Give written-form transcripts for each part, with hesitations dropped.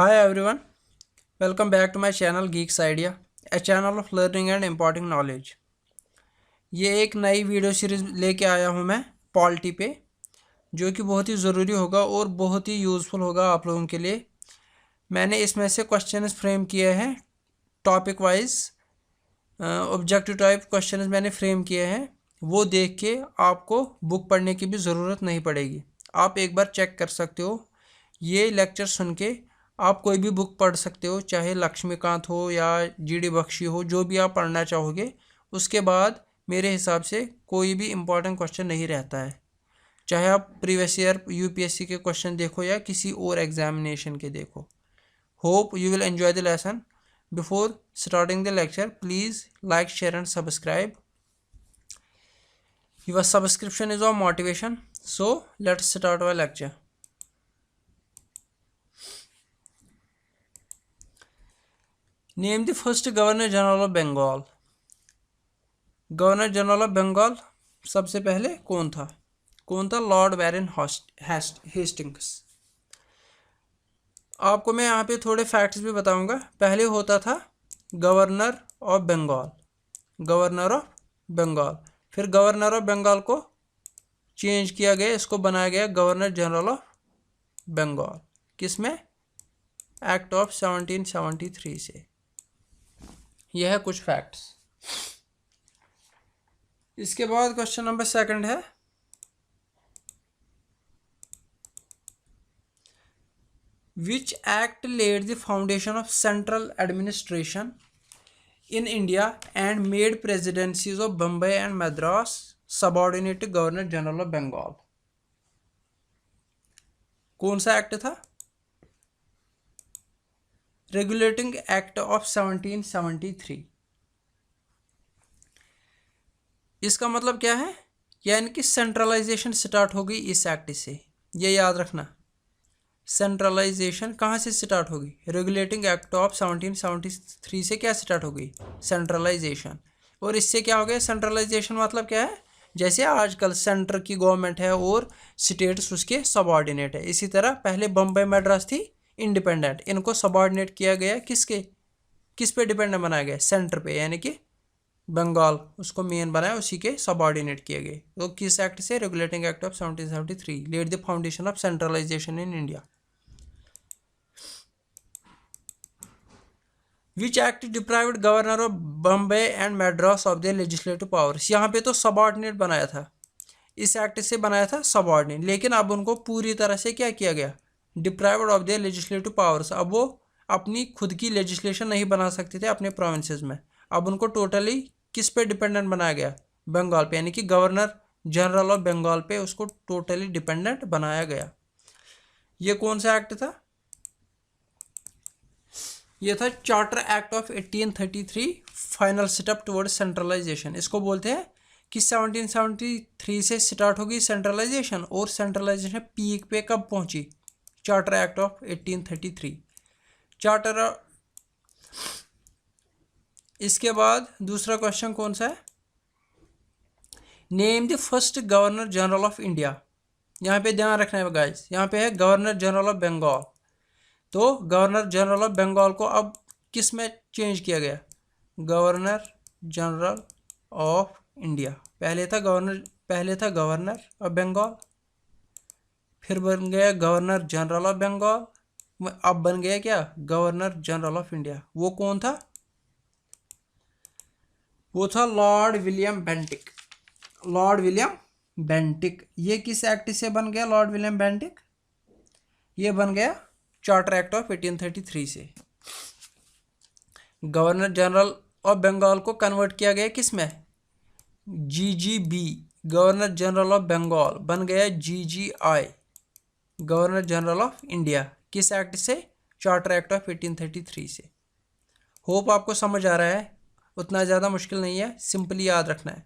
Hi everyone, welcome back to my channel Geeks Idea, a channel of learning and imparting knowledge। ये एक नई video series लेके आया हूँ मैं पॉलिटी पे, जो कि बहुत ही ज़रूरी होगा और बहुत ही यूज़फुल होगा आप लोगों के लिए। मैंने इसमें से क्वेश्चंस फ्रेम किए हैं topic wise, objective type questions मैंने फ्रेम किए हैं। वो देख के आपको बुक पढ़ने की भी ज़रूरत नहीं पड़ेगी, आप एक बार चेक कर सकते हो। ये लेक्चर सुन के आप कोई भी बुक पढ़ सकते हो, चाहे लक्ष्मीकांत हो या जीडी बख्शी हो, जो भी आप पढ़ना चाहोगे। उसके बाद मेरे हिसाब से कोई भी इम्पोर्टेंट क्वेश्चन नहीं रहता है, चाहे आप प्रीवियस ईयर यूपीएससी के क्वेश्चन देखो या किसी और एग्जामिनेशन के देखो। Hope you will enjoy the lesson. Before starting the lecture, please like, share and subscribe. Your subscription is our motivation. So let's start our lecture. Name the first Governor General of Bengal. Governor general of Bengal सबसे पहले कौन था? Lord Baron Hastings. आपको मैं यहाँ पे थोड़े facts भी बताऊंगा। पहले होता था गवर्नर ऑफ बंगाल, फिर गवर्नर ऑफ बंगाल को चेंज किया गया, इसको बनाया गया गवर्नर जनरल ऑफ बंगाल। किसमें? एक्ट ऑफ 1773 से। यह है कुछ फैक्ट्स। इसके बाद क्वेश्चन नंबर सेकंड है, which act led the foundation of central administration in India and made presidencies of Bombay and Madras subordinate governor general of Bengal? कौन सा एक्ट था? Regulating act of 1773। इसका मतलब क्या है? यानी कि सेंट्रलाइजेशन स्टार्ट हो गई इस एक्ट से। ये याद रखना, सेंट्रलाइजेशन कहाँ से स्टार्ट होगी? रेगुलेटिंग एक्ट ऑफ 1773 से क्या स्टार्ट हो गई? सेंट्रलाइजेशन। और इससे क्या हो गया? सेंट्रलाइजेशन मतलब क्या है? जैसे आजकल सेंटर की गवर्नमेंट है और स्टेट्स उसके सबऑर्डिनेट है, इसी तरह पहले बम्बई मद्रास थी इंडिपेंडेंट, इनको सबऑर्डिनेट किया गया। किस पे डिपेंडेंट बनाया गया? सेंटर पे, यानी कि बंगाल उसको मेन बनाया, उसी के सबऑर्डिनेट किए गए। तो किस एक्ट से? Regulating act of 1773 led the foundation of centralisation in India. Which act deprived governor of Bombay and Madras of the legislative powers? यहाँ पे तो सबऑर्डिनेट बनाया था, इस एक्ट से बनाया था सबऑर्डिनेट, लेकिन अब उनको पूरी तरह से क्या किया गया? Deprived of the legislative powers. अब वो अपनी खुद की लेजिस्लेशन नहीं बना सकते थे अपने प्रोविंसेस में। अब उनको टोटली किस पे डिपेंडेंट बनाया गया? बंगाल पे, यानी कि गवर्नर जनरल ऑफ बंगाल पे उसको टोटली डिपेंडेंट बनाया गया। ये कौन सा एक्ट था? ये था charter act of 1833, final step toward centralisation. इसको बोलते हैं कि 1773 से स्टार्ट होगी सेंट्रलाइजेशन, और सेंट्रलाइजेशन पीक पे कब पहुंची? Charter act of 1833। चार्टर। इसके बाद दूसरा क्वेश्चन कौन सा है? Name the first governor general of India. यहाँ पे ध्यान रखना है गाइस, यहाँ पे है गवर्नर जनरल ऑफ बंगाल। तो गवर्नर जनरल ऑफ बंगाल को अब किस में चेंज किया गया? Governor general of India. पहले था गवर्नर ऑफ बंगाल, फिर बन गया गवर्नर जनरल ऑफ बंगाल, अब बन गया क्या? Governor general of India. वो कौन था? वो था लॉर्ड विलियम बेंटिक। ये किस एक्ट से बन गया लॉर्ड विलियम बेंटिक? ये बन गया चार्टर एक्ट ऑफ 1833 से। गवर्नर जनरल ऑफ बंगाल को कन्वर्ट किया गया किस में? GGB, governor general of Bengal बन गया जीजीआई, गवर्नर जनरल ऑफ इंडिया। किस एक्ट से? चार्टर एक्ट ऑफ 1833 से। होप आपको समझ आ रहा है, उतना ज़्यादा मुश्किल नहीं है, सिंपली याद रखना है।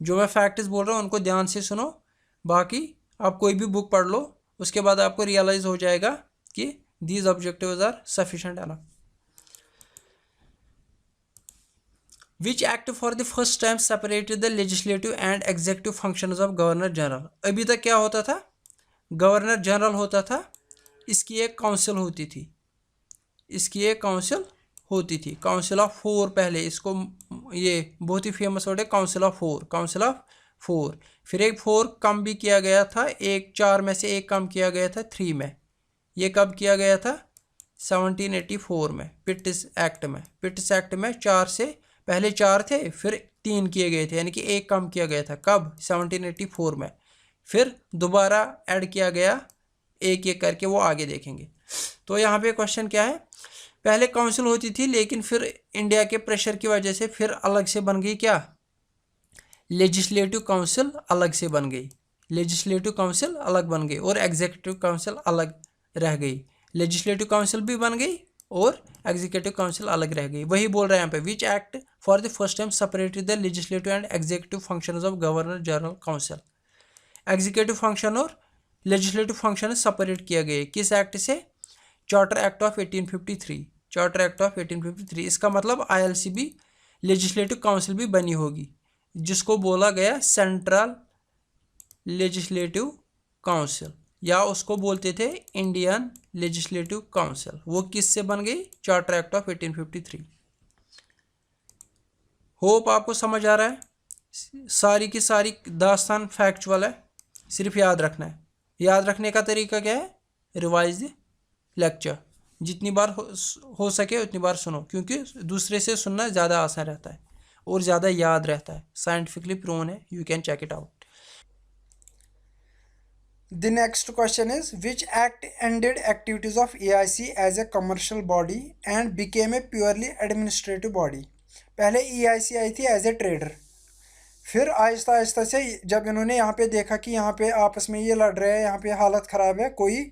जो मैं फैक्ट्स बोल रहा हूँ उनको ध्यान से सुनो, बाकी आप कोई भी बुक पढ़ लो, उसके बाद आपको रियलाइज़ हो जाएगा कि these objectives are sufficient enough. Which act for the first time separated the legislative and executive functions of governor general? अभी तक क्या होता था? गवर्नर जनरल होता था, इसकी एक काउंसिल होती थी, इसकी एक काउंसिल होती थी, काउंसिल ऑफ फोर। पहले इसको, ये बहुत ही फेमस वर्ड है, council of four, council of four. फिर एक फोर कम भी किया गया था, एक चार में से एक कम किया गया था थ्री में। ये कब किया गया था? 1784 में, पिट्स एक्ट में। पिट्स एक्ट में चार से, पहले चार थे फिर तीन किए गए थे, यानी कि एक कम किया गया था। कब? 1784 में। फिर दोबारा ऐड किया गया एक एक करके, वो आगे देखेंगे। तो यहाँ पे क्वेश्चन क्या है, पहले काउंसिल होती थी लेकिन फिर इंडिया के प्रेशर की वजह से फिर अलग से बन गई क्या? लेजिस्लेटिव काउंसिल अलग से बन गई। लेजिस्लेटिव काउंसिल अलग बन गई और एग्जीक्यूटिव काउंसिल अलग रह गई। लेजिस्लेटिव काउंसिल भी बन गई और एग्जीक्यूटिव काउंसिल अलग रह गई। वही बोल रहे हैं यहाँ पे, विच act for the first time separated the legislative and executive functions of governor general council. Executive function और लेजिस्लेटिव फंक्शन सेपरेट किया गया किस एक्ट से? Charter act of 1853। Charter act of 1853। इसका मतलब ILCB लेजिस्लेटिव काउंसिल भी बनी होगी, जिसको बोला गया सेंट्रल लेजिस्लेटिव काउंसिल, या उसको बोलते थे इंडियन लेजिस्लेटिव काउंसिल। वो किससे बन गई? Charter act of 1853। होप आपको समझ आ रहा है। सारी की सारी दास्तान फैक्चुअल है, सिर्फ याद रखना है। याद रखने का तरीका क्या है? Revise the lecture. जितनी बार हो सके उतनी बार सुनो, क्योंकि दूसरे से सुनना ज़्यादा आसान रहता है और ज़्यादा याद रहता है। साइंटिफिकली प्रूवन है, you can check it out. The next question is, which act ended activities of EIC as a commercial body and became a purely administrative body? पहले EIC आई थी एज ए ट्रेडर, फिर आहिस्ता आहिस्ता से जब इन्होंने यहाँ पे देखा कि यहाँ पे आपस में ये लड़ रहे हैं, यहाँ पे हालत ख़राब है, कोई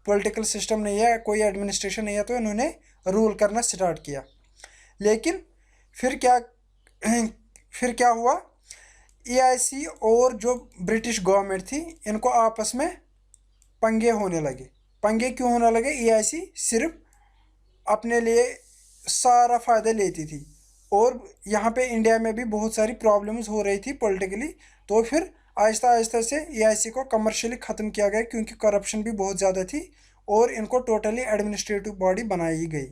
पॉलिटिकल सिस्टम नहीं है, कोई एडमिनिस्ट्रेशन नहीं है, तो इन्होंने रूल करना स्टार्ट किया। लेकिन फिर क्या हुआ, EIC और जो ब्रिटिश गवर्नमेंट थी, इनको आपस में पंगे होने लगे। पंगे क्यों होने लगे? EIC सिर्फ अपने लिए सारा फ़ायदा लेती थी और यहाँ पे इंडिया में भी बहुत सारी प्रॉब्लम्स हो रही थी पॉलिटिकली। तो फिर आहिस्ता आहिस्ता से EIC को कमर्शियली ख़त्म किया गया, क्योंकि करप्शन भी बहुत ज़्यादा थी, और इनको टोटली एडमिनिस्ट्रेटिव बॉडी बनाई गई।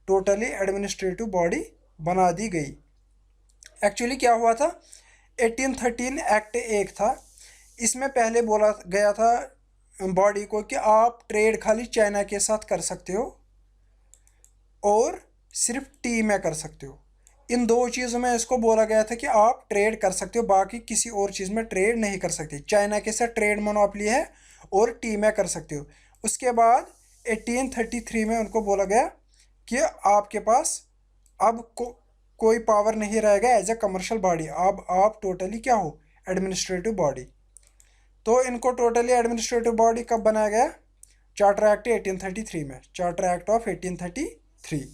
टोटली एडमिनिस्ट्रेटिव बॉडी बना दी गई। एक्चुअली क्या हुआ था, 1813 एक्ट एक था, इसमें पहले बोला गया था बॉडी को कि आप ट्रेड खाली चाइना के साथ कर सकते हो और सिर्फ टी में कर सकते हो। इन दो चीज़ों में इसको बोला गया था कि आप ट्रेड कर सकते हो, बाकी किसी और चीज़ में ट्रेड नहीं कर सकते। चाइना के साथ ट्रेड मोनोपोली है और टी में कर सकते हो। उसके बाद 1833 में उनको बोला गया कि आपके पास अब कोई पावर नहीं रहेगा एज ए कमर्शियल बॉडी, अब आप टोटली क्या हो? Administrative body. तो इनको टोटली एडमिनिस्ट्रेटिव बॉडी कब बनाया गया? चार्टर एक्ट 1833 में, चार्टर एक्ट ऑफ 1833।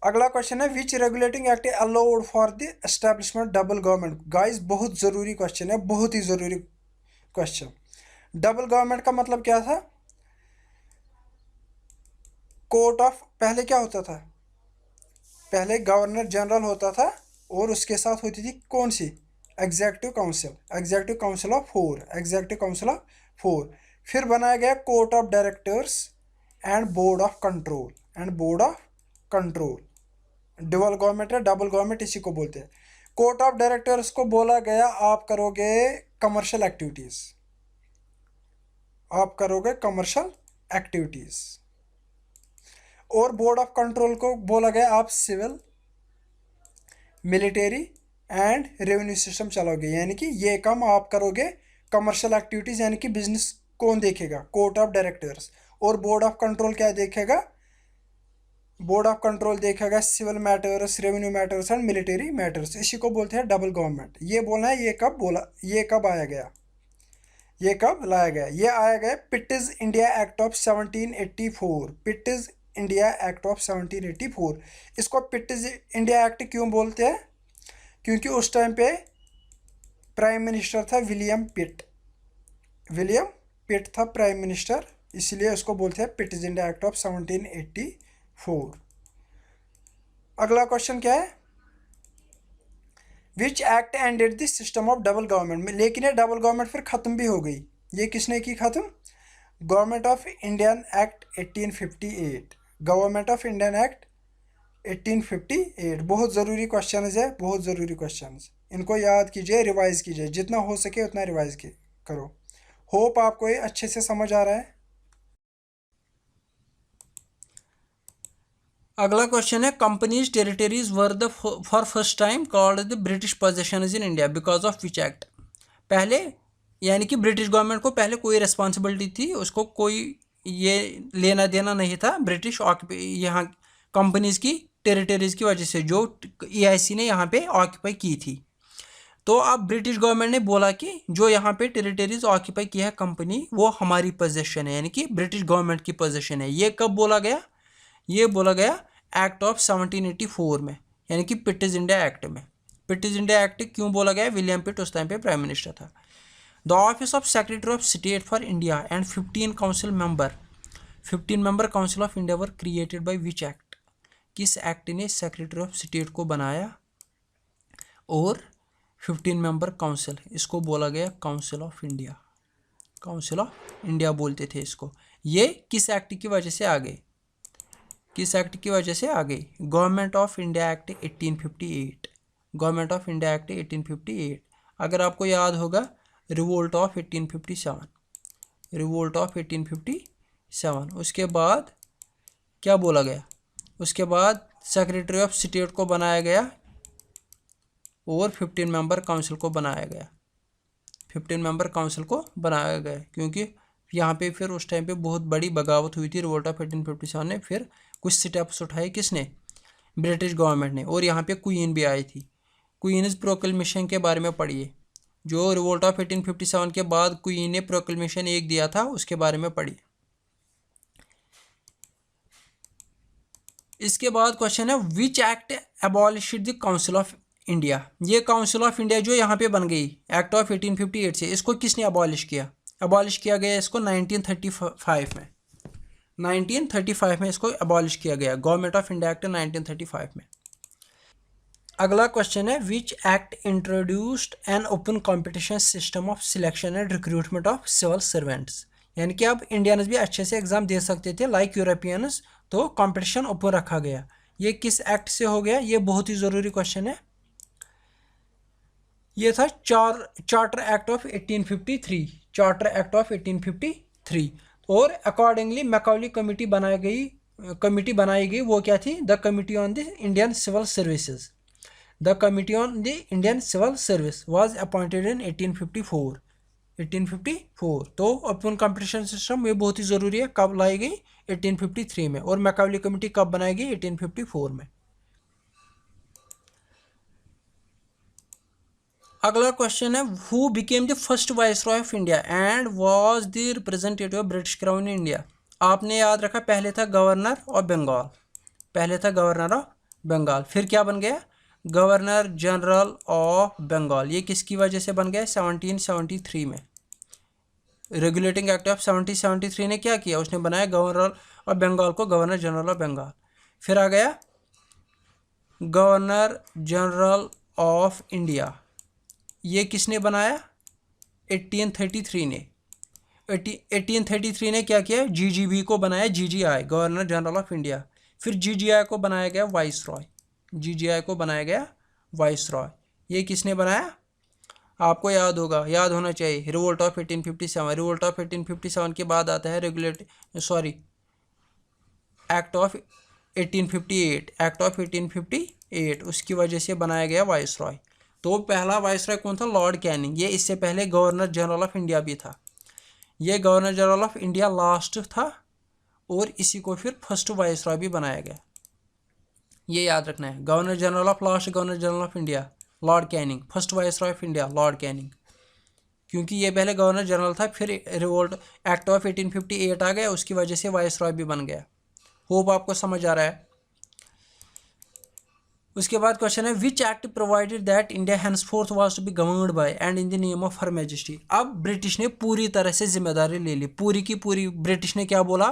अगला क्वेश्चन है, which regulating act allowed for the establishment double government? Guys बहुत ज़रूरी क्वेश्चन है, बहुत ही ज़रूरी क्वेश्चन। डबल गवर्नमेंट का मतलब क्या था? कोर्ट ऑफ, पहले क्या होता था? पहले गवर्नर जनरल होता था और उसके साथ होती थी कौन सी? Executive council, executive council of four, executive council of four. फिर बनाया गया court of directors and board of control, and board of control. Double government है, डबल गवर्नमेंट इसी को बोलते हैं। कोर्ट ऑफ डायरेक्टर्स को बोला गया आप करोगे कमर्शियल एक्टिविटीज़, आप करोगे कमर्शियल एक्टिविटीज़। और बोर्ड ऑफ कंट्रोल को बोला गया आप civil, military and revenue system चलाओगे, यानी कि ये काम आप करोगे कमर्शियल एक्टिविटीज़, यानी कि बिजनेस कौन देखेगा? Court of directors. और बोर्ड ऑफ कंट्रोल क्या देखेगा? बोर्ड ऑफ कंट्रोल देखेगा civil matters, revenue matters and military matters. इसी को बोलते हैं डबल गवर्नमेंट। ये बोलना है, ये कब आया गया, ये कब लाया गया? ये आया गया Pitt's India act of 1784। Pitt's India act of 1784। इसको पिट्स इंडिया एक्ट क्यों बोलते हैं? क्योंकि उस टाइम पे प्राइम मिनिस्टर था विलियम पिट। विलियम पिट था प्राइम मिनिस्टर, इसलिए उसको बोलते हैं पिट्स इंडिया एक्ट ऑफ 1784। अगला क्वेश्चन क्या है, which act ended the system of double government? लेकिन ये डबल गवर्नमेंट फिर ख़त्म भी हो गई। ये किसने की ख़त्म? Government of Indian act 1858, government of Indian act 1858। बहुत ज़रूरी क्वेश्चन है, बहुत ज़रूरी क्वेश्चन। इनको याद कीजिए, रिवाइज कीजिए, जितना हो सके उतना रिवाइज करो। होप आपको ये अच्छे से समझ आ रहा है। अगला क्वेश्चन है, companies territories were the for first time called the British possessions in India because of which act. पहले यानी कि ब्रिटिश गवर्नमेंट को पहले कोई रिस्पॉन्सिबिलिटी थी, उसको कोई ये लेना देना नहीं था ब्रिटिश यहाँ कंपनीज की टेरिटरीज की वजह से जो EIC ने यहाँ पे ऑक्यूपाई की थी। तो अब ब्रिटिश गवर्नमेंट ने बोला कि जो यहाँ पे टेरिटरीज ऑक्यूपाई की है कंपनी, वो हमारी पोजेशन है, यानी कि ब्रिटिश गवर्नमेंट की पोजेशन है। ये कब बोला गया? ये बोला गया एक्ट ऑफ 1784 में, यानी कि पिट्स इंडिया एक्ट में। पिट्स इंडिया एक्ट क्यों बोला गया? विलियम पिट उस टाइम पे प्राइम मिनिस्टर था। The office of secretary of state for India and 15 member council of India were created by which act. किस एक्ट ने सेक्रेटरी ऑफ स्टेट को बनाया और 15 मेंबर काउंसिल, इसको बोला गया council of India. Council of India बोलते थे इसको। ये किस एक्ट की वजह से आ गए? किस एक्ट की वजह से आ गई? Government of India act 1858। Government of India act 1858। अगर आपको याद होगा, रिवोल्ट ऑफ 1857, रिवोल्ट ऑफ 1857। उसके बाद क्या बोला गया? उसके बाद सेक्रेटरी ऑफ स्टेट को बनाया गया और 15 मेंबर काउंसिल को बनाया गया। 15 मेंबर काउंसिल को बनाया गया क्योंकि यहाँ पे फिर उस टाइम पे बहुत बड़ी बगावत हुई थी। रिवोल्ट ऑफ 1857 ने फिर कुछ स्टेप्स उठाए, किसने? ब्रिटिश गवर्नमेंट ने। और यहाँ पे क्वीन भी आई थी। क्वीन्स प्रोक्लेमेशन के बारे में पढ़िए। जो रिवोल्ट ऑफ 1857 के बाद क्वीन ने प्रोक्लेमेशन एक दिया था, उसके बारे में पढ़िए। इसके बाद क्वेश्चन है, which act abolished the council of India. ये काउंसिल ऑफ इंडिया जो यहाँ पे बन गई एक्ट ऑफ 1858 से, इसको किसने अबॉलिश किया? अबॉलिश किया गया इसको 1935 में। 1935 में इसको अबॉलिश किया गया, गवर्नमेंट ऑफ इंडिया एक्ट 1935 में। अगला क्वेश्चन है, which act introduced an open competition system of selection and recruitment of civil servants. यानी कि अब इंडियंस भी अच्छे से एग्जाम दे सकते थे लाइक यूरोपियंस, तो कंपटीशन ओपन रखा गया। ये किस एक्ट से हो गया? ये बहुत ही ज़रूरी क्वेश्चन है। ये था charter act of 1853, charter act of 1853। और अकॉर्डिंगली मैकॉली कमेटी बनाई गई। वो क्या थी? The committee on the Indian civil services. The committee on the Indian civil service was appointed in 1854। 1854। तो ओपन कंपटीशन सिस्टम ये बहुत ही ज़रूरी है। कब लाई गई? 1853 में। और मैकॉली कमेटी कब बनाई गई? 1854 में। अगला क्वेश्चन है, who became the first viceroy of India and was the representative of British crown in India. आपने याद रखा, पहले था गवर्नर ऑफ बंगाल, पहले था गवर्नर ऑफ बंगाल, फिर क्या बन गया? Governor general of Bengal. ये किसकी वजह से बन गया? 1773 में। रेगुलेटिंग एक्ट ऑफ 1773 ने क्या किया? उसने बनाया गवर्नर ऑफ बंगाल को गवर्नर जनरल ऑफ बंगाल। फिर आ गया गवर्नर जनरल ऑफ इंडिया। ये किसने बनाया? 1833 ने। 1833 ने क्या किया? GGB को बनाया, GGI, governor general of India. फिर GGI को बनाया गया वाइसरॉय, GGI को बनाया गया वाइसरॉय। ये किसने बनाया? आपको याद होगा, याद होना चाहिए, रिवोल्ट ऑफ 1857। रिवोल्ट ऑफ 1857 के बाद आता है एक्ट ऑफ 1858, एक्ट ऑफ 1858। उसकी वजह से बनाया गया वाइसरॉय। तो पहला वाइसरॉय कौन था? Lord Canning. ये इससे पहले गवर्नर जनरल ऑफ इंडिया भी था। ये governor general of India last था और इसी को फिर फर्स्ट वाइसरॉय भी बनाया गया। ये याद रखना है, governor general of last, governor general of India Lord Canning, first viceroy of India Lord Canning, क्योंकि ये पहले गवर्नर जनरल था। फिर रिवोल्ट एक्ट ऑफ 1858 आ गया, उसकी वजह से वाइसरॉय भी बन गया। होप आपको समझ आ रहा है। उसके बाद क्वेश्चन है, which act provided that India henceforth was to be governed by and in the name of her majesty. अब ब्रिटिश ने पूरी तरह से जिम्मेदारी ले ली, पूरी की पूरी। ब्रिटिश ने क्या बोला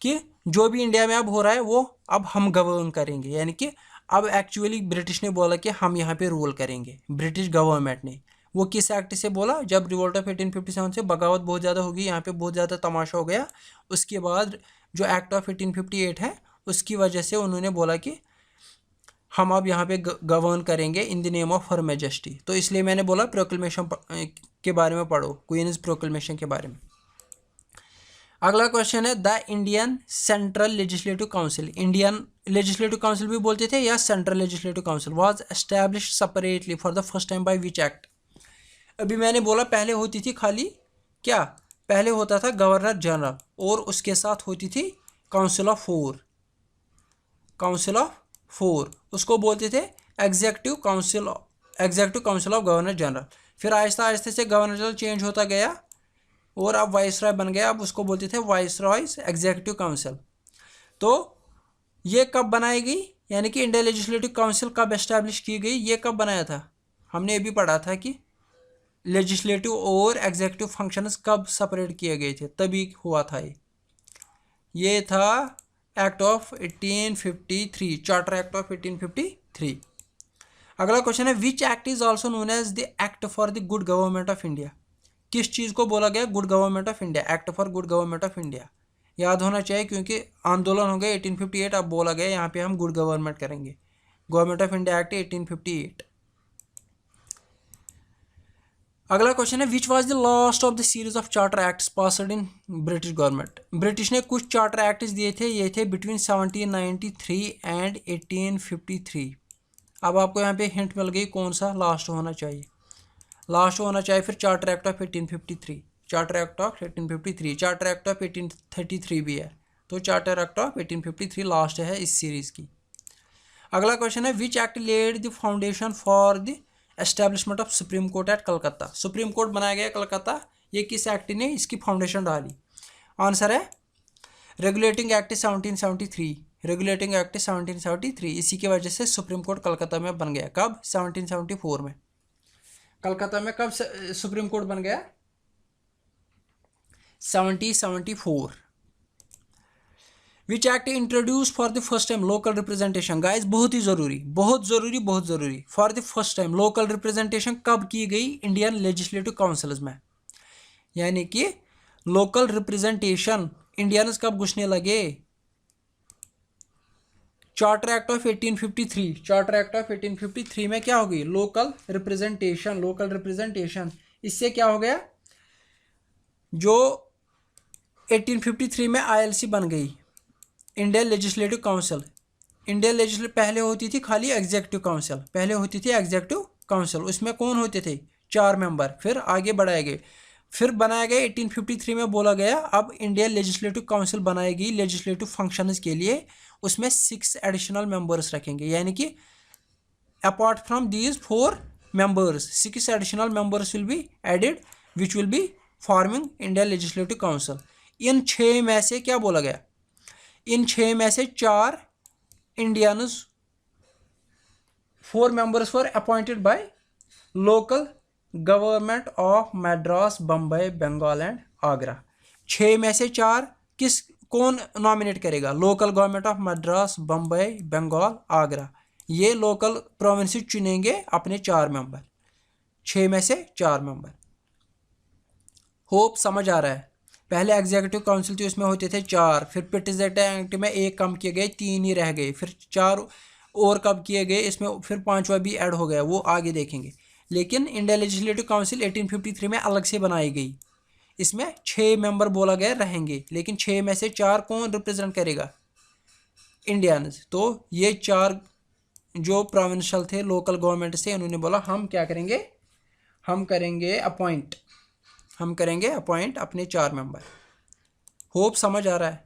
कि जो भी इंडिया में अब हो रहा है वो अब हम गवर्न करेंगे, यानी कि अब एक्चुअली ब्रिटिश ने बोला कि हम यहाँ पे रूल करेंगे। ब्रिटिश गवर्नमेंट ने वो किस एक्ट से बोला? जब रिवोल्ट ऑफ 1857 से बगावत बहुत ज़्यादा होगी, यहाँ पे बहुत ज़्यादा तमाशा हो गया, उसके बाद जो एक्ट ऑफ 1858 है उसकी वजह से उन्होंने बोला कि हम अब यहाँ पे गवर्न करेंगे इन the name of her majesty. तो इसलिए मैंने बोला प्रोक्लेमेशन के बारे में पढ़ो, क्वीन्स प्रोक्लेमेशन के बारे में। अगला क्वेश्चन है the Indian central legislative council, Indian legislative council भी बोलते थे या central legislative council, was established separately for the first time by which act? अभी मैंने बोला पहले होती थी खाली क्या, पहले होता था गवर्नर जनरल और उसके साथ होती थी council of four, council of four, उसको बोलते थे executive council, executive council of governor general. फिर आहिस्ता आहिस्ता से गवर्नर जनरल चेंज होता गया और अब वाइस रॉय बन गया, अब उसको बोलते थे वाइस रॉयज एग्जेक्टिव काउंसिल। तो ये कब बनाई गई, यानी कि इंडिया लेजिस्लेटिव काउंसिल कब एस्टैब्लिश की गई, ये कब बनाया था? हमने अभी पढ़ा था कि लेजिस्लेटिव और एग्जेक्टिव फंक्शंस कब सेपरेट किए गए थे, तभी हुआ था ये था act of 1853, charter act of 1853। अगला क्वेश्चन है which act is also known as the act for the good government of India? किस चीज़ को बोला गया good government of India, act for good government of India? याद होना चाहिए क्योंकि आंदोलन हो गया 1858, अब बोला गया यहाँ पे हम गुड गवर्नमेंट करेंगे, गवर्नमेंट ऑफ इंडिया एक्ट 1858। अगला क्वेश्चन है which was the last of the series of charter acts passed in British government? British ने कुछ चार्टर एक्ट्स दिए थे, ये थे बिटवीन 1793 एंड 1853। अब आपको यहाँ पे हिंट मिल गई कौन सा लास्ट होना चाहिए, लास्ट होना चाहिए फिर charter act of 1853, charter act of 1853, charter act of 1833 भी है, तो चार्टर एक्ट ऑफ 1853 लास्ट है इस सीरीज़ की। अगला क्वेश्चन है which act led the foundation for the establishment of supreme court at Calcutta? Supreme court बनाया गया कलकत्ता, ये किस एक्ट ने इसकी फाउंडेशन डाली? आंसर है रेगुलेटिंग एक्ट 1773, रेगुलेटिंग एक्ट 1773, इसी की वजह से सुप्रीम कोर्ट कलकत्ता में बन गया। कब? 1774 में। कलकत्ता में कब सुप्रीम कोर्ट बन गया? 1774। Which act introduce for the first time local representation? Guys बहुत ही जरूरी, बहुत जरूरी, बहुत जरूरी, for the first time local representation कब की गई? इंडियन लेजिस्लेटिव काउंसिल्स में, यानी कि लोकल रिप्रेजेंटेशन इंडियंस कब घुसने लगे? Charter act of 1853, charter act of 1853 में क्या हो गई? लोकल रिप्रेजेंटेशन, लोकल रिप्रेजेंटेशन, इससे क्या हो गया? जो 1853 में आईएलसी बन गई, Indian legislative council. Indian legislative पहले होती थी खाली एग्जेक्टिव काउंसिल, पहले होती थी एग्जेक्टिव काउंसिल, उसमें कौन होते थे? 4 मेंबर, फिर आगे बढ़ाए गए, फिर बनाया गया 1853 में बोला गया अब इंडियन लेजिस्लेटिव काउंसिल बनाएगी लेजिस्लेटिव फंक्शंस के लिए, उसमें 6 एडिशनल मेंबर्स रखेंगे, यानी कि apart from these 4 members 6 additional members will be added which will be forming Indian legislative council. इन 6 में से क्या बोला गया? इन 6 में से 4 Indians, 4 members were appointed by local government of Madras, Bombay, Bengal and Agra. 6 में से 4 किस कौन नॉमिनेट करेगा? Local government of Madras, Bombay, Bengal, Agra, ये लोकल प्रोविंस चुनेंगे अपने 4 मेंबर, 6 में से 4 मेंबर। होप समझ आ रहा है? पहले एग्जीक्यूटिव काउंसिल थी, उसमें होते थे 4, फिर पिटिशन एक्ट में 1 कम किए गए, 3 ही रह गए, फिर 4 और कब किए गए, इसमें फिर 5वां भी ऐड हो गया, वो आगे देखेंगे। लेकिन इंडिया लेजिस्लेटिव काउंसिल 1853 में अलग से बनाई गई, इसमें 6 मेंबर बोला गया रहेंगे, लेकिन 6 में से 4 कौन रिप्रेजेंट करेगा? इंडियंस। तो ये 4 जो प्रोविंशियल थे लोकल गवर्नमेंट से, उन्होंने बोला हम क्या करेंगे? हम करेंगे अपॉइंट, हम करेंगे अपॉइंट अपने 4 मेंबर। होप समझ आ रहा है?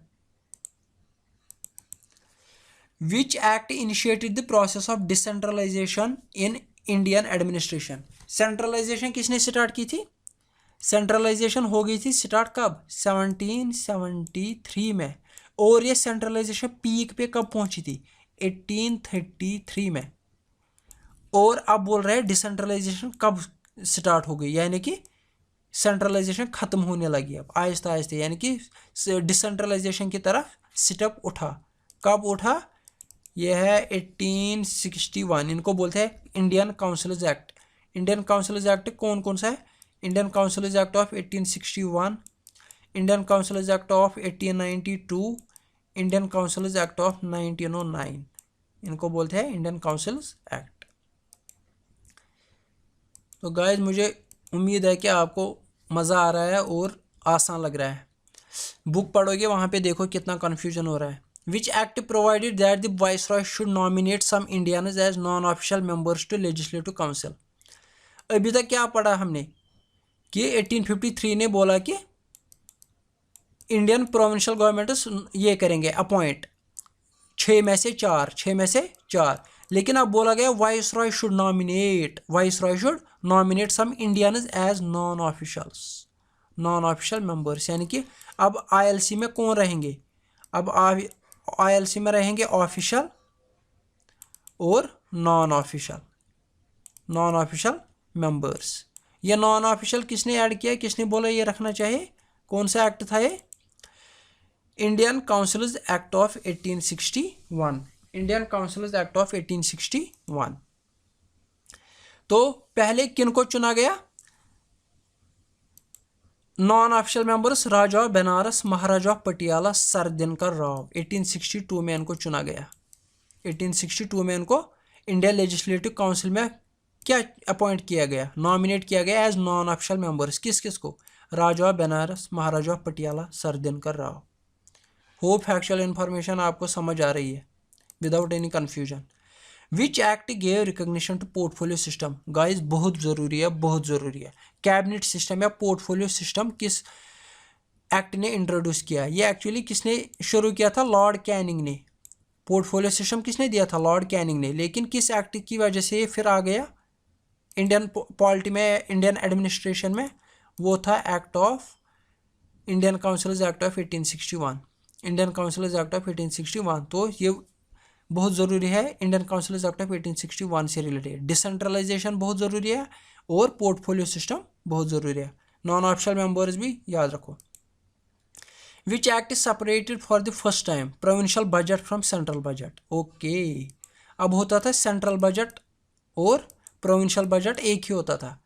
Which act initiated the process of decentralisation in Indian administration? Centralisation किसने स्टार्ट की थी? सेंट्रलाइजेशन हो गई थी स्टार्ट कब? 1773 में, और ये सेंट्रलाइजेशन पीक पे कब पहुंची थी? 1833 में। और अब बोल रहे हैं डिसेंट्रलाइजेशन कब स्टार्ट हो गई, यानी कि सेंट्रलाइजेशन खत्म होने लगी अब आहिस्ता आहिस्ता, यानी कि डिसेंट्रलाइजेशन की तरफ स्टेप उठा। कब उठा? यह है 1861, इनको बोलते हैं Indian councils act, Indian councils act कौन कौन सा है? Indian councils act of 1861, Indian councils act of 1892, Indian councils act of 1909, इनको बोलते हैं इंडियन काउंसिल्स एक्ट। तो गाइस मुझे उम्मीद है कि आपको मज़ा आ रहा है और आसान लग रहा है। बुक पढ़ोगे वहाँ पे देखो कितना कन्फ्यूजन हो रहा है। Which act provided that the viceroy should nominate some Indians as non official members to legislative council. अभी तक क्या पढ़ा हमने कि 1853 ने बोला कि इंडियन प्रोविंशियल गवर्नमेंट्स ये करेंगे अपॉइंट 6 में से 4, लेकिन अब बोला गया viceroy should nominate some Indians as non official members, यानी कि अब आईएलसी में कौन रहेंगे? अब आईएलसी में रहेंगे ऑफिशियल और नॉन ऑफिशियल मेंबर्स। ये नॉन ऑफिशियल किसने ऐड किया, किसने बोला ये रखना चाहिए? कौन सा एक्ट था ये? Indian councils act of 1861, Indian councils act of 1861। तो पहले किन को चुना गया? Non official members Raja of Banaras, Maharaja of Patiala, sir Dinkar Rao. 1862 में इनको चुना गया। 1862 में इनको इंडिया लेजिस्लेटिव काउंसिल में क्या अपॉइंट किया गया? नॉमिनेट किया गया एज नॉन ऑफिशियल मेंबर्स। किस किस को? Raja of Banaras, Maharaja of Patiala, sir Dinkar Rao. Hope factual information आपको समझ आ रही है without any confusion. Which act gave recognition to portfolio system? Guys बहुत ज़रूरी है। कैबिनेट सिस्टम या पोर्टफोलियो सिस्टम किस एक्ट ने इंट्रोड्यूस किया? ये एक्चुअली किसने शुरू किया था? लॉर्ड कैनिंग ने। पोर्टफोलियो सिस्टम किसने दिया था? लॉर्ड कैनिंग ने। लेकिन किस एक्ट की वजह से ये फिर आ गया इंडियन पॉलिटी में, इंडियन एडमिनिस्ट्रेशन में? वो था act of Indian councils act of 1861, Indian councils act of 1861। तो ये बहुत ज़रूरी है इंडियन काउंसिल्स एक्ट ऑफ 1861 से रिलेटेड। डिसेंट्रलाइजेशन बहुत ज़रूरी है और पोर्टफोलियो सिस्टम बहुत ज़रूरी है। नॉन ऑफिशियल मेंबर्स भी याद रखो। विच act is separated for the first time provincial budget from central budget? Okay, अब होता था सेंट्रल बजट और प्रोविंशियल बजट एक ही होता था।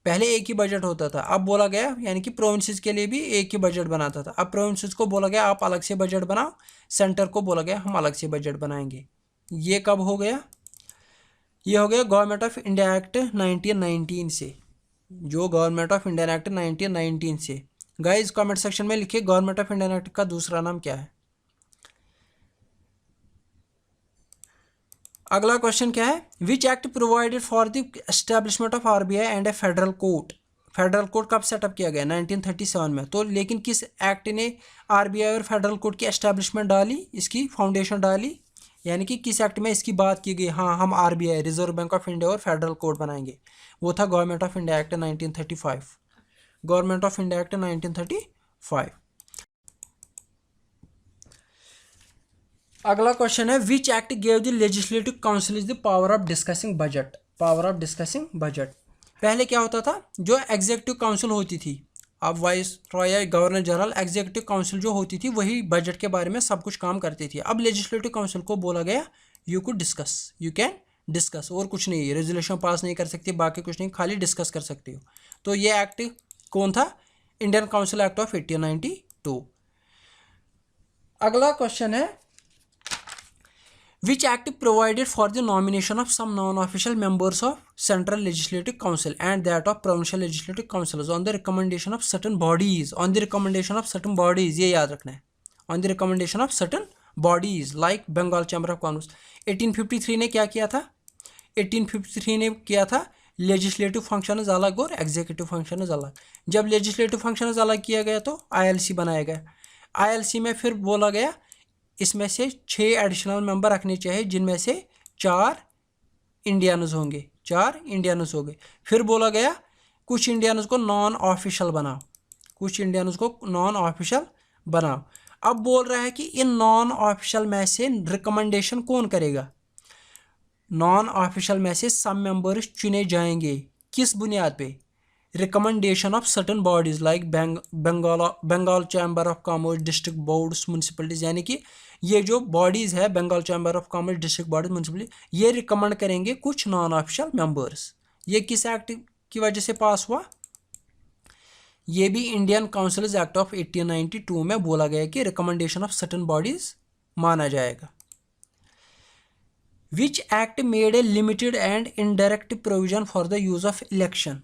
पहले एक ही बजट होता था, अब बोला गया यानी कि प्रोविंसेस के लिए भी एक ही बजट बनाता था। अब प्रोविंसेस को बोला गया आप अलग से बजट बनाओ, सेंटर को बोला गया हम अलग से बजट बनाएंगे। ये कब हो गया? ये हो गया गवर्नमेंट ऑफ इंडिया एक्ट 1919 से, जो गवर्नमेंट ऑफ इंडिया एक्ट 1919 से। गाइस कमेंट सेक्शन में लिखिए गवर्नमेंट ऑफ इंडिया एक्ट का दूसरा नाम क्या है। अगला क्वेश्चन क्या है? Which act provided for the establishment of RBI and A federal court? Federal court कब सेटअप किया गया? 1937 में। तो लेकिन किस एक्ट ने आरबीआई और फेडरल कोर्ट की एस्टेब्लिशमेंट डाली, इसकी फाउंडेशन डाली, यानी कि किस एक्ट में इसकी बात की गई? हाँ, हम RBI, reserve bank of India और फेडरल कोर्ट बनाएंगे। वो था government of India act 1935, government of India act 1935। अगला क्वेश्चन है which act gave the legislative council the power of discussing budget? Power of discussing budget. पहले क्या होता था? जो एग्जीक्यूटिव काउंसिल होती थी, अब वाइस रॉय या गवर्नर जनरल, एग्जीक्यूटिव काउंसिल जो होती थी वही बजट के बारे में सब कुछ काम करती थी। अब लेजिस्लेटिव काउंसिल को बोला गया यू कैन डिस्कस, और कुछ नहीं, रेजोल्यूशन पास नहीं कर सकती, बाकी कुछ नहीं, खाली डिस्कस कर सकते हो। तो ये एक्ट कौन था? Indian council act of 1892। अगला क्वेश्चन है which act provided for the nomination of some non-official members of central legislative council and that of provincial legislative councils on the recommendation of certain bodies? ये याद रखना है। on the recommendation of certain bodies like Bengal Chamber of Commerce। 1853 ने क्या किया था? 1853 ने किया था लेजिस्लेटिव फंक्शन अलग और एग्जीक्यूटिव फंक्शन अलग। जब लेजिस्लेटिव फंक्शन अलग किया गया तो आईएलसी बनाया गया। आईएलसी में फिर बोला गया इसमें से 6 एडिशनल मेंबर रखने चाहिए, जिनमें से 4 इंडियंस होंगे। फिर बोला गया कुछ इंडियंस को नॉन ऑफिशियल बनाओ। अब बोल रहा है कि इन नॉन ऑफिशियल में से रिकमेंडेशन कौन करेगा? नॉन ऑफिशियल में से सब मेंबर्स चुने जाएंगे। किस बुनियाद पे? Recommendation of certain bodies like Bengal chamber of commerce, district boards, municipalities, यानी कि ये जो बॉडीज़ है Bengal chamber of commerce, district boards, municipality, ये रिकमेंड करेंगे कुछ नॉन ऑफिशियल मेंबर्स। ये किस एक्ट की वजह से पास हुआ? ये भी इंडियन काउंसिल्स एक्ट ऑफ 1892 में बोला गया कि रिकमेंडेशन ऑफ सर्टेन बॉडीज माना जाएगा। Which act made a limited and indirect provision for the use of election?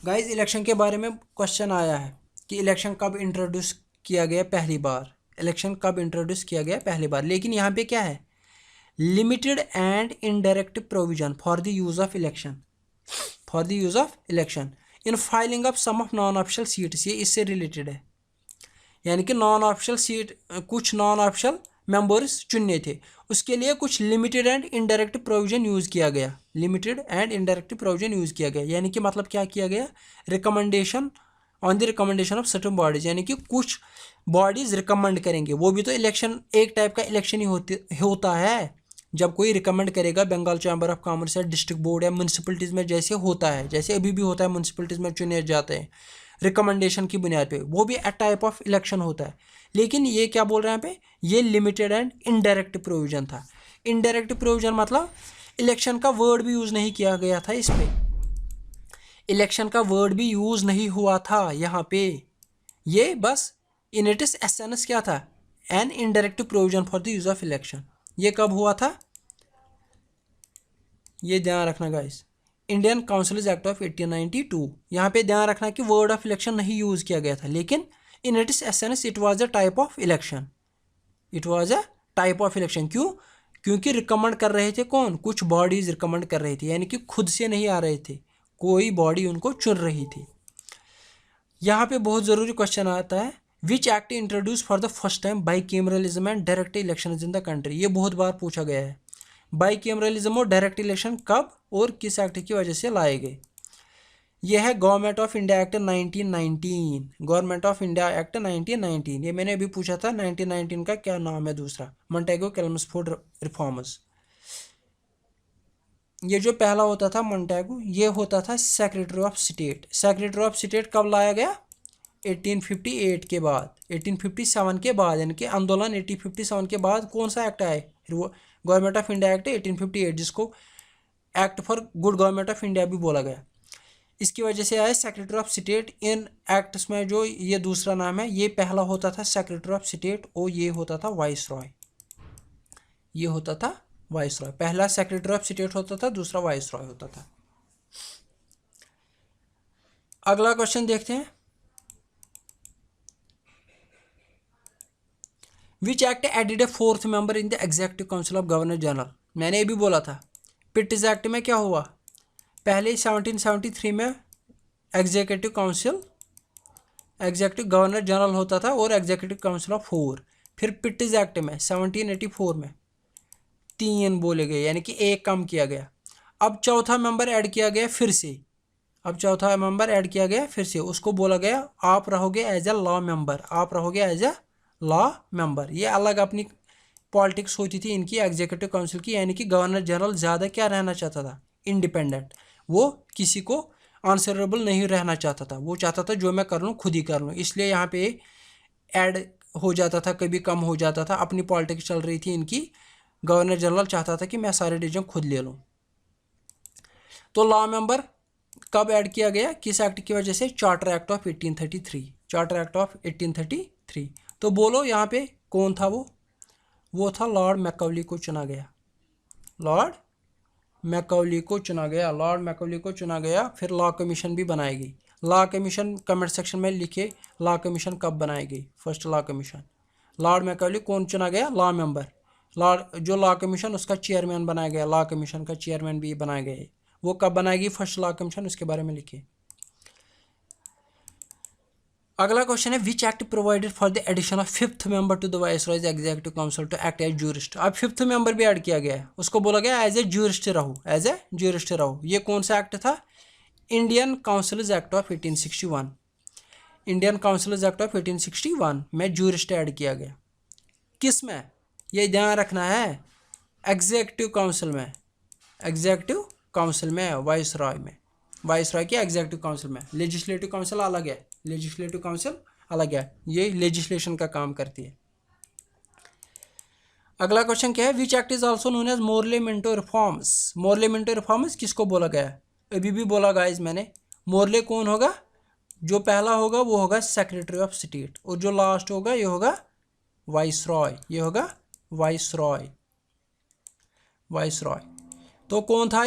Guys election के बारे में क्वेश्चन आया है कि इलेक्शन कब इंट्रोड्यूस किया गया पहली बार, इलेक्शन कब इंट्रोड्यूस किया गया पहली बार। लेकिन यहाँ पे क्या है? Limited and indirect provision for the use of election, for the use of election in filing of some of non official seats. ये इससे रिलेटेड है, यानी कि नॉन ऑफिशियल सीट, कुछ नॉन ऑफिशियल मेंबर्स चुनने थे, उसके लिए कुछ limited and indirect provision use किया गया। Limited and indirect provision use किया गया, यानी कि मतलब क्या किया गया? Recommendation on the recommendation of certain bodies, यानी कि कुछ बॉडीज रिकमेंड करेंगे। वो भी तो इलेक्शन, एक टाइप का इलेक्शन ही होता है। जब कोई रिकमेंड करेगा, बंगाल चैम्बर ऑफ कॉमर्स या डिस्ट्रिक्ट बोर्ड या म्यूनसिपलिटीज़ में जैसे होता है, जैसे अभी भी होता है, म्यूनसिपलिटीज़ में चुने जाते हैं रिकमेंडेशन की बुनियाद पे, वो भी ए टाइप ऑफ इलेक्शन होता है। लेकिन ये क्या बोल रहे हैं यहाँ पे? ये लिमिटेड एंड इनडायरेक्ट प्रोविजन था। इनडायरेक्ट प्रोविजन मतलब इलेक्शन का वर्ड भी यूज़ नहीं किया गया था इस पे, इलेक्शन का वर्ड भी यूज़ नहीं हुआ था यहाँ पे। ये बस इन इट इज एसेंस क्या था? An indirect provision for the use of election. ये कब हुआ था? ये ध्यान रखना guys, Indian councils act of 1892। यहाँ पे ध्यान रखना कि वर्ड ऑफ इलेक्शन नहीं यूज़ किया गया था, लेकिन in it is essence it was a type of election, it was a type of election. क्यों? क्योंकि रिकमेंड कर रहे थे कौन? कुछ बॉडीज रिकमेंड कर रही थी, यानी कि खुद से नहीं आ रहे थे, कोई बॉडी उनको चुन रही थी। यहाँ पे बहुत ज़रूरी क्वेश्चन आता है, which act introduce for the first time by cameralism and direct election in the country? ये बहुत बार पूछा गया है। बाई कैमरलिज्म और डायरेक्ट इलेक्शन कब और किस एक्ट की वजह से लाए गए? यह है government of India act 1919, government of India act 1919। ये मैंने अभी पूछा था 1919 का क्या नाम है दूसरा, मोंटेगो कैल्मसफोर्ड रिफॉर्म्स। ये जो पहला होता था मोंटेगो, ये होता था secretary of state. Secretary of state कब लाया गया? 1858 के बाद, 1857 के बाद, यानी कि आंदोलन 1857 के बाद कौन सा एक्ट आए? गवर्नमेंट ऑफ इंडिया एक्ट 1858, जिसको act for good government of India भी बोला गया। इसकी वजह से आए secretary of state. In acts में जो ये दूसरा नाम है, ये पहला होता था सेक्रेटरी ऑफ स्टेट और ये होता था वाइस रॉय। ये होता था वाइस रॉय, पहला सेक्रेटरी ऑफ स्टेट होता था, दूसरा वाइस रॉय होता था। अगला क्वेश्चन देखते हैं, which act added a fourth member in the executive council of governor general? मैंने ये भी बोला था, पिट्स एक्ट में क्या हुआ? पहले 1773 में executive council, executive governor general होता था और एग्जीक्यूटिव काउंसिल ऑफ 4। फिर पिट्स एक्ट में 1784 में 3 बोले गए, यानी कि एक कम किया गया। अब चौथा मेंबर ऐड किया गया फिर से, अब चौथा मेंबर ऐड किया गया फिर से, उसको बोला गया आप रहोगे एज ए लॉ मेंबर, आप रहोगे एज ए लॉ मेंबर। ये अलग अपनी पॉलिटिक्स होती थी इनकी एग्जीक्यूटिव काउंसिल की, यानी कि गवर्नर जनरल ज़्यादा क्या रहना चाहता था? इंडिपेंडेंट। वो किसी को आंसरेबल नहीं रहना चाहता था, वो चाहता था जो मैं कर लूँ खुद ही कर लूँ। इसलिए यहाँ पे ऐड हो जाता था, कभी कम हो जाता था, अपनी पॉलिटिक्स चल रही थी इनकी। गवर्नर जनरल चाहता था कि मैं सारे डिसीजन खुद ले लूँ। तो लॉ मेंबर कब ऐड किया गया, किस एक्ट की वजह से? Charter act of 1833, charter act of 1833। तो बोलो यहाँ पे कौन था वो था लॉर्ड मैकाउली को चुना गया, लॉर्ड मैकाउली को चुना गया, लॉर्ड मैकाउली को चुना गया। फिर लॉ कमीशन भी बनाई गई। लॉ कमीशन कमेंट सेक्शन में लिखे लॉ कमीशन कब बनाई गई, फर्स्ट लॉ कमीशन। लॉर्ड मैकाउली कौन चुना गया? Law member. जो लॉ कमीशन उसका चेयरमैन बनाया गया, लॉ कमीशन का चेयरमैन भी बनाया गया। वो कब बनाएगी फर्स्ट लॉ कमीशन, उसके बारे में लिखिए। अगला क्वेश्चन है, which act provided for the addition of 5th member to the viceroy's executive council to act as jurist? अब 5th मेंबर भी ऐड किया गया है, उसको बोला गया एज ए ज्यूरिस्ट रहो, एज ए ज्यूरिस्ट रहो। ये कौन सा एक्ट था? Indian councils act of 1861, Indian councils act of 1861 में ज्यूरिस्ट ऐड किया गया। किस में? ये ध्यान रखना है, एग्जीक्यूटिव काउंसिल में, एग्जीक्यूटिव काउंसिल में, वाइस रॉय में, वाइस रॉय के एग्जीक्यूटिव काउंसिल में। लेजिस्लेटिव काउंसिल अलग है, लेजिस्लेटिव काउंसिल अलग है, ये लेजिस्लेशन का काम करती है। अगला क्वेश्चन क्या है, which act is also known as Morley Minto reforms? Morley Minto reforms किसको बोला गया है? अभी भी बोला गाइस मैंने, मोरले कौन होगा, जो पहला होगा वो होगा सेक्रेटरी ऑफ स्टेट, और जो लास्ट होगा ये होगा वाइसरॉय, ये होगा वाइसरॉय, वाइसरॉय। तो कौन था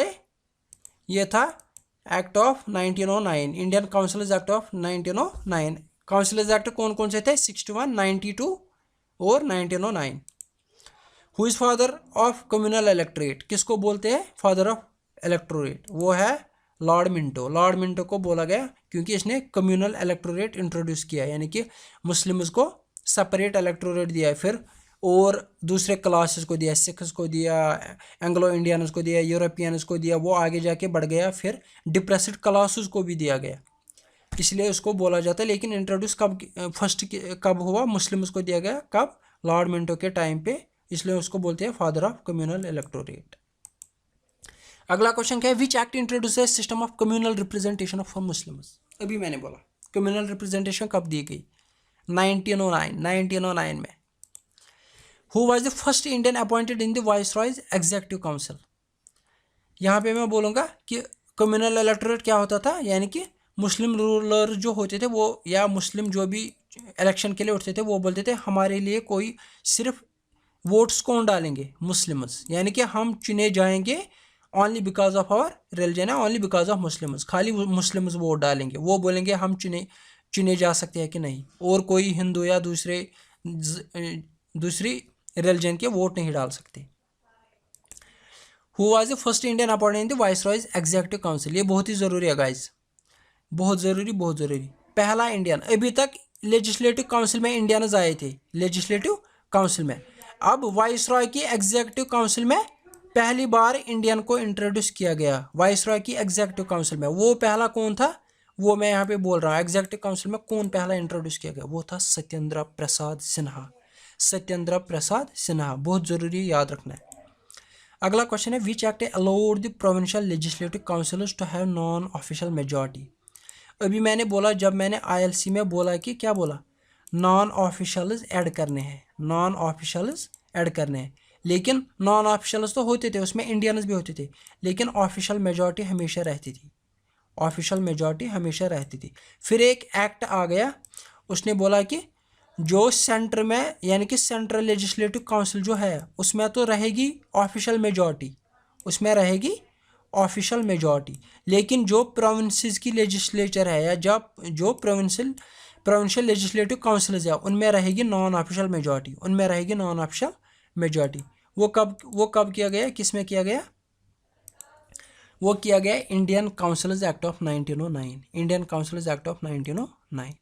ये था act of 1909, Indian councils act of 1909। Councils act कौन कौन से थे, 61, 92 और 1909। Who is father of communal electorate, किसको बोलते हैं फादर ऑफ इलेक्टोरेट, वो है लॉर्ड मिंटो। लॉर्ड मिंटो को बोला गया क्योंकि इसने कम्युनल इलेक्टोरेट इंट्रोड्यूस किया, यानी कि मुस्लिम्स को सेपरेट इलेक्टोरेट दिया, फिर और दूसरे क्लासेस को दिया, सिख्स को दिया, एंग्लो इंडियंस को दिया, यूरोपियंस को दिया, वो आगे जाके बढ़ गया, फिर डिप्रेस्ड क्लासेस को भी दिया गया, इसलिए उसको बोला जाता है। लेकिन इंट्रोड्यूस कब फर्स्ट कब हुआ, मुस्लिम्स को दिया गया, कब, लॉर्ड मिंटो के टाइम पे, इसलिए उसको बोलते हैं फादर ऑफ कम्युनल इलेक्टोरेट। अगला क्वेश्चन क्या है, which act introduces system of communal representation for Muslims. अभी मैंने बोला कम्युनल रिप्रेजेंटेशन कब दी गई, 1909 में। Who was the first Indian appointed in the viceroy's executive council. यहाँ पे मैं बोलूँगा कि कम्युनल इलेक्टोरेट क्या होता था, यानी कि मुस्लिम रूलर जो होते थे वो, या मुस्लिम जो भी इलेक्शन के लिए उठते थे, वो बोलते थे हमारे लिए कोई सिर्फ वोट्स कौन डालेंगे, मुस्लिम्स, यानी कि हम चुने जाएंगे only because of our religion है, ओनली बिकॉज ऑफ मुस्लिम्स, खाली मुस्लिम्स वोट डालेंगे, वो बोलेंगे हम चुने जा सकते हैं कि नहीं, और कोई हिंदू या दूसरी रिलीजन के वोट नहीं डाल सकते। Who was the first Indian appointed in the viceroy's executive council, ये बहुत ही ज़रूरी है गाइस, बहुत ज़रूरी, बहुत ज़रूरी। पहला इंडियन, अभी तक लेजिस्लेटिव काउंसिल में इंडियंस आए थे, लेजिस्लेटिव काउंसिल में, अब वाइसरॉय की एग्जीक्यूटिव काउंसिल में पहली बार इंडियन को इंट्रोड्यूस किया गया, वाइसरॉय की एग्जीक्यूटिव काउंसिल में। वो पहला कौन था, वो मैं यहाँ पे बोल रहा हूँ, एग्जीक्यूटिव काउंसिल में कौन पहला इंट्रोड्यूस किया गया, वो था सत्येंद्र प्रसाद सिन्हा, सत्येंद्र प्रसाद सिन्हा, बहुत ज़रूरी याद रखना है। अगला क्वेश्चन है, which act allowed the provincial legislative councils to have non official majority. अभी मैंने बोला, जब मैंने आईएलसी में बोला कि क्या बोला, नॉन ऑफिशियल्स ऐड करने हैं, नॉन ऑफिशियल्स ऐड करने हैं, लेकिन नॉन ऑफिशियल्स तो होते थे, उसमें इंडियंस भी होते थे, लेकिन ऑफिशियल मेजॉरिटी हमेशा रहती थी, ऑफिशियल मेजॉरिटी हमेशा रहती थी। फिर एक एक्ट आ गया, उसने बोला कि जो सेंटर में, यानी कि सेंट्रल लेजिस्लेटिव काउंसिल जो है, उसमें तो रहेगी ऑफिशियल मेजॉरिटी, उसमें रहेगी ऑफिशियल मेजॉरिटी, लेकिन जो प्रोविंसेस की लेजिस्लेचर है, या जब जो प्रोविंशियल लेजिस्लेटिव काउंसिल्स है, उनमें रहेगी नॉन ऑफिशियल मेजॉरिटी, उनमें रहेगी नॉन ऑफिशियल मेजॉरिटी। वो कब किया गया, किस में किया गया, वो किया गया Indian councils act of 1909, Indian councils act of 1909।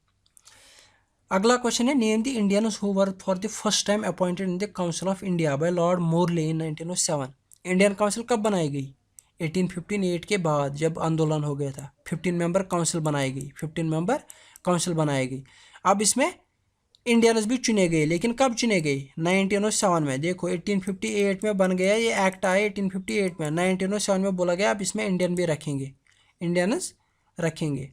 अगला क्वेश्चन है, name the Indians who were for the first time appointed in the council of India by Lord Morley in 1907। Indian council कब बनाई गई, 1858 के बाद, जब आंदोलन हो गया था, 15 मेंबर काउंसिल बनाई गई, 15 मेंबर काउंसिल बनाई गई। अब इसमें इंडियंस भी चुने गए, लेकिन कब चुने गए, 1907 में। देखो 1858 में बन गया ये एक्ट आया 1858 में, 1907 में बोला गया अब इसमें इंडियन भी रखेंगे, इंडियंस रखेंगे।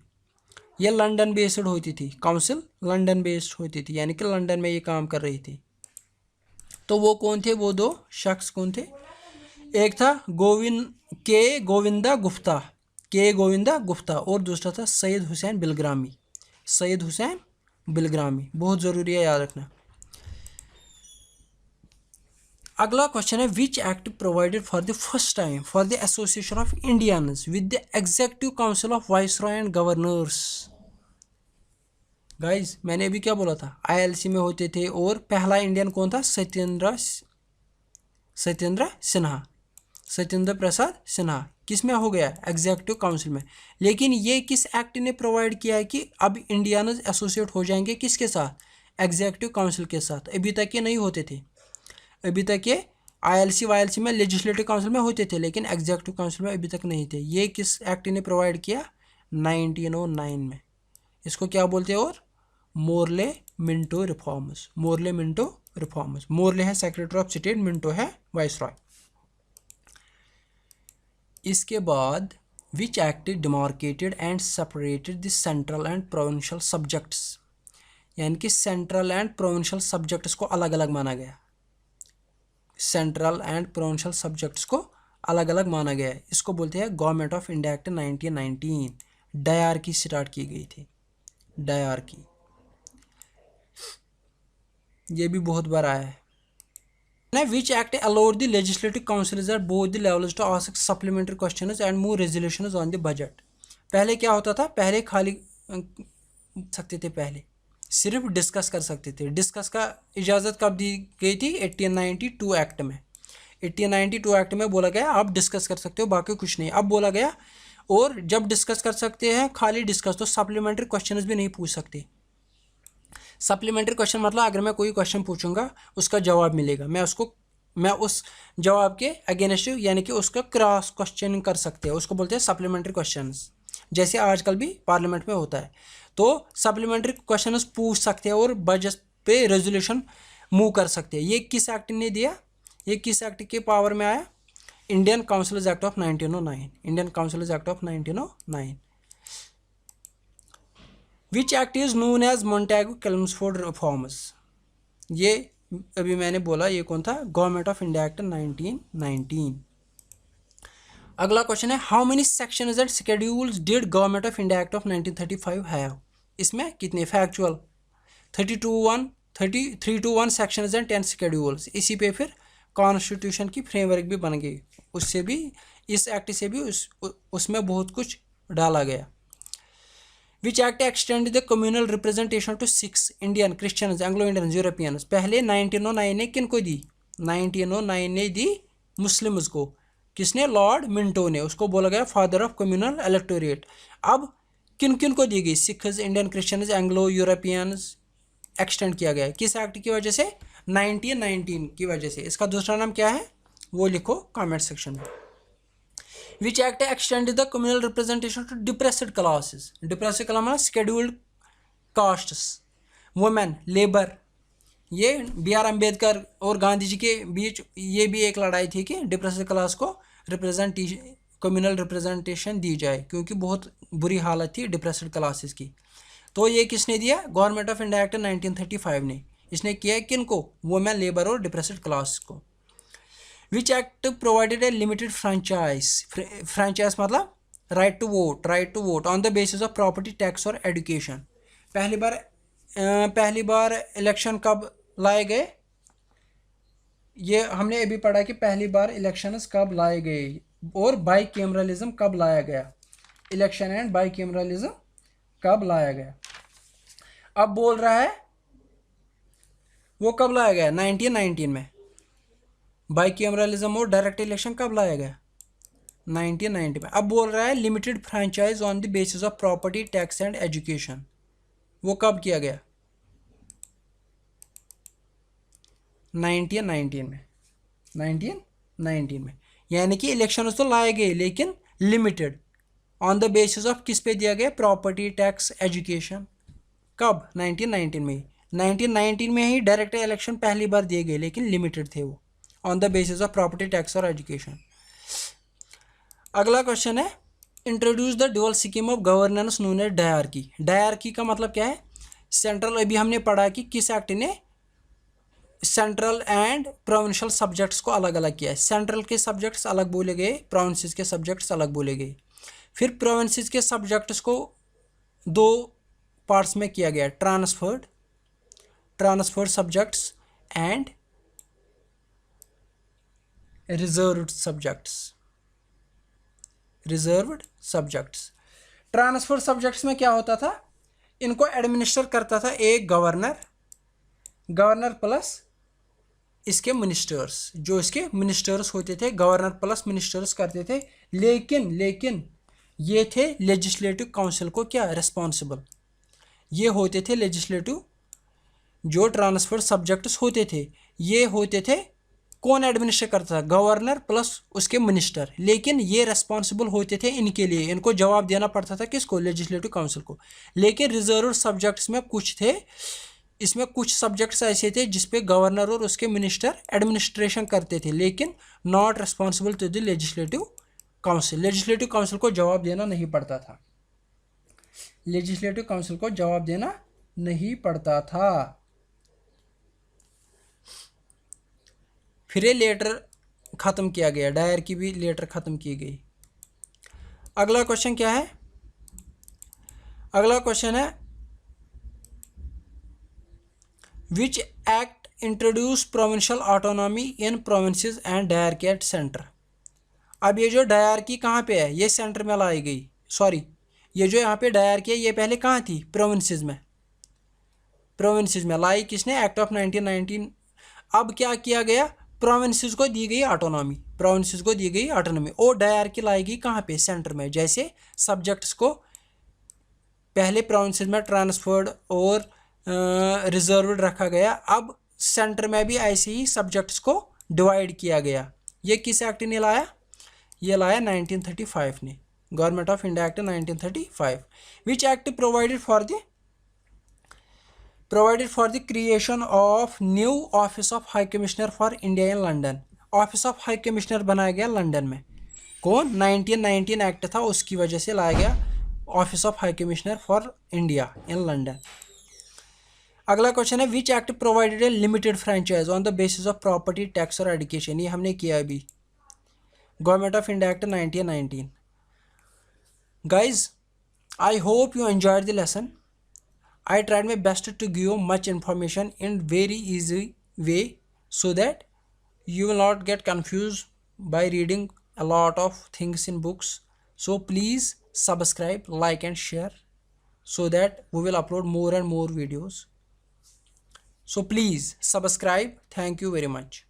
ये लंदन बेस्ड होती थी, काउंसिल लंदन बेस्ड होती थी, यानी कि लंदन में ये काम कर रही थी। तो वो कौन थे, वो दो शख्स कौन थे, एक था गोविंदा गुप्ता, और दूसरा था सैयद हुसैन बिलग्रामी, सैयद हुसैन बिलग्रामी, बहुत ज़रूरी है याद रखना। अगला क्वेश्चन है, which act provided for the first time for the association of Indians with the executive council of viceroy and governors. Guys मैंने अभी क्या बोला था, आईएलसी में होते थे, और पहला इंडियन कौन था, सत्येंद्र सिन्हा, सत्येंद्र प्रसाद सिन्हा, किस में हो गया, एग्जीक्यूटिव काउंसिल में। लेकिन ये किस एक्ट ने प्रोवाइड किया है कि अब इंडियंस एसोसिएट हो जाएंगे किसके साथ, एग्जीक्यूटिव काउंसिल के साथ। अभी तक ये नहीं होते थे, अभी तक ये आईएलसी में लेजिस्लेटिव काउंसिल में होते थे, लेकिन एग्जीक्यूटिव काउंसिल में अभी तक नहीं थे। ये किस एक्ट ने प्रोवाइड किया, 1909 में। इसको क्या बोलते हैं, और Morley Minto reforms, Morley Minto reforms. Morley है सेक्रेटरी ऑफ स्टेट, मिंटो है वाइसरॉय। इसके बाद which act demarcated and separated the central and provincial subjects, यानी कि सेंट्रल एंड प्रोविंशियल सब्जेक्ट्स को अलग अलग माना गया, सेंट्रल एंड प्रोविंशियल सब्जेक्ट्स को अलग अलग माना गया है। इसको बोलते हैं government of India act 1919। Dyarchy start की गई थी, डायरकी, ये भी बहुत बार आया है। Which act allowed the legislative councils at both the levels to ask supplementary questions and move resolutions on the budget? पहले क्या होता था, पहले खाली सकते थे, पहले सिर्फ डिस्कस कर सकते थे। डिस्कस का इजाज़त कब दी गई थी? 1892 एक्ट में। 1892 एक्ट में बोला गया आप डिस्कस कर सकते हो, बाकी कुछ नहीं। अब बोला गया और जब डिस्कस कर सकते हैं खाली डिस्कस, तो सप्लीमेंट्री क्वेश्चंस भी नहीं पूछ सकते। सप्लीमेंट्री क्वेश्चन मतलब अगर मैं कोई क्वेश्चन पूछूंगा उसका जवाब मिलेगा, मैं उस जवाब के अगेंस्ट यानी कि उसका क्रॉस क्वेश्चनिंग कर सकते हैं, उसको बोलते हैं सप्लीमेंट्री क्वेश्चंस, जैसे आजकल भी पार्लियामेंट में होता है। तो सप्लीमेंट्री क्वेश्चंस पूछ सकते हैं और बजट पे रेजोल्यूशन मूव कर सकते हैं। ये किस एक्ट ने दिया, ये किस एक्ट के पावर में आया? Indian councils act of 1909। Indian councils act of 1909। Which act is known as Montagu Chelmsford reforms? ये अभी मैंने बोला, ये कौन था? Government of India act 1919। अगला क्वेश्चन है how many sections and schedules did government of India act of 1935 have? इसमें कितने? Factual 321 sections and 10 schedules. इसी पे फिर कॉन्स्टिट्यूशन की फ्रेमवर्क भी बन गई, उससे भी, इस एक्ट से भी उसमें बहुत कुछ डाला गया। Which act extended the communal representation to 6 Indian, Christians, Anglo-Indians, Europeans? पहले 1909 ने किन को दी? 1909 ने दी मुस्लिम्स को। किसने? लॉर्ड मिंटो ने। उसको बोला गया फादर ऑफ कम्युनल इलेक्टोरेट। अब किन किन को दी गई? Sikhs, Indian Christians, Anglo Europeans extend किया गया। किस एक्ट की वजह से? 1919 की वजह से। इसका दूसरा नाम क्या है वो लिखो कमेंट सेक्शन में। Which act extended the communal representation to depressed classes? Depressed class मतलब scheduled castes, women, labor। ये B.R. अम्बेडकर और गांधी जी के बीच ये भी एक लड़ाई थी कि डिप्रेस्ड क्लास को कम्युनल रिप्रेजेंटेशन दी जाए, क्योंकि बहुत बुरी हालत थी डिप्रेस्ड क्लासेस की। तो ये किसने दिया? गवर्नमेंट ऑफ इंडिया एक्ट 1935 ने। इसने किया किनको? वुमेन, लेबर और डिप्रेस्ड क्लास को। Which act provided a limited franchise? Franchise मतलब right to vote on the basis of property, tax और education। पहली बार इलेक्शन कब लाए गए? ये हमने अभी पढ़ा कि पहली बार इलेक्शंस कब लाए गए और बाई कैमरलिज्म कब लाया गया। इलेक्शन एंड बाई कैमरलिज्म कब लाया गया? अब बोल रहा है वो कब लाया गया? 1919 में। बाई कैमरलिज्म और डायरेक्ट इलेक्शन कब लाया गया? 1990 में। अब बोल रहा है limited franchise on the basis of property, tax and education, वो कब किया गया? 1919 में। 1919 में, यानी कि इलेक्शन तो लाए गए लेकिन limited on the basis of किस पे दिया गया? Property, tax, education. कब? 1919 में। 1919 में ही डायरेक्ट इलेक्शन पहली बार दिए गए लेकिन लिमिटेड थे वो, on the basis of property, tax और एजुकेशन। अगला क्वेश्चन है introduce the dual scheme of governance known as dyarchy. Dyarchy का मतलब क्या है? सेंट्रल, अभी हमने पढ़ा कि किस एक्ट ने सेंट्रल एंड प्रोविंशियल सब्जेक्ट्स को अलग अलग किया है। सेंट्रल के सब्जेक्ट्स अलग बोले गए, प्रोविंसेस के सब्जेक्ट्स अलग बोले गए। फिर प्रोविंसेस के सब्जेक्ट्स को दो पार्ट्स में किया गया, transferred subjects and reserved subjects. Transfer subjects में क्या होता था? इनको एडमिनिस्टर करता था एक गवर्नर प्लस इसके मिनिस्टर्स, जो इसके मिनिस्टर्स होते थे, गवर्नर प्लस मिनिस्टर्स करते थे। लेकिन ये थे लेजिस्लेटिव काउंसिल को क्या रिस्पॉन्सिबल, ये होते थे लेजिस्लेटिव, जो ट्रांसफर सब्जेक्ट्स होते थे ये होते थे, कौन एडमिनिस्टर करता था? गवर्नर प्लस उसके मिनिस्टर। लेकिन ये रेस्पॉन्सिबल होते थे इनके लिए, इनको जवाब देना पड़ता था किसको? लेजिस्लेटिव काउंसिल को। लेकिन रिजर्व सब्जेक्ट्स में कुछ थे, इसमें कुछ सब्जेक्ट्स ऐसे थे जिसपे गवर्नर और उसके मिनिस्टर एडमिनिस्ट्रेशन करते थे, लेकिन not responsible to the legislative council. Legislative council को जवाब देना नहीं पड़ता था, लेजिस्लेटिव काउंसिल को जवाब देना नहीं पड़ता था। फिर ये लेटर ख़त्म किया गया, डायर की भी लेटर ख़त्म की गई। अगला क्वेश्चन क्या है? अगला क्वेश्चन है which act introduce provincial autonomy in provinces and dyarchy at centre. अब ये जो डायरकी कहाँ पे है, ये सेंटर में लाई गई, सॉरी ये जो यहाँ पे डायरकी है ये पहले कहाँ थी, प्रोविंसेस में, प्रोविंसेस में लाई किसने, एक्ट ऑफ 1919। अब क्या किया गया, प्रोविंसेस को दी गई ऑटोनॉमी, प्रोविंसेस को दी गई ऑटोनॉमी, और डायरकी लाई गई कहाँ पे, सेंटर में। जैसे सब्जेक्ट्स को पहले प्रोविंसेस में ट्रांसफर्ड और रिजर्व्ड रखा गया, अब सेंटर में भी ऐसे ही सब्जेक्ट्स को डिवाइड किया गया। ये किस एक्ट ने लाया, ये लाया 1935 ने, government of India act 1935। Which act provided for the creation of new office of high commissioner for India in London. Office of high commissioner बनाया गया लंदन में, कौन, 1919 एक्ट था, उसकी वजह से लाया गया office of high commissioner for India in London. अगला क्वेश्चन है which act provided A limited franchise on the basis of property tax और एजुकेशन। ये हमने किया अभी, government of India act 1919। Guys, I hope you enjoyed the lesson. I tried my best to give much information in very easy way so that you will not get confused by reading a lot of things in books. So please subscribe, like and share so that we will upload more and more videos. So please subscribe. Thank you very much.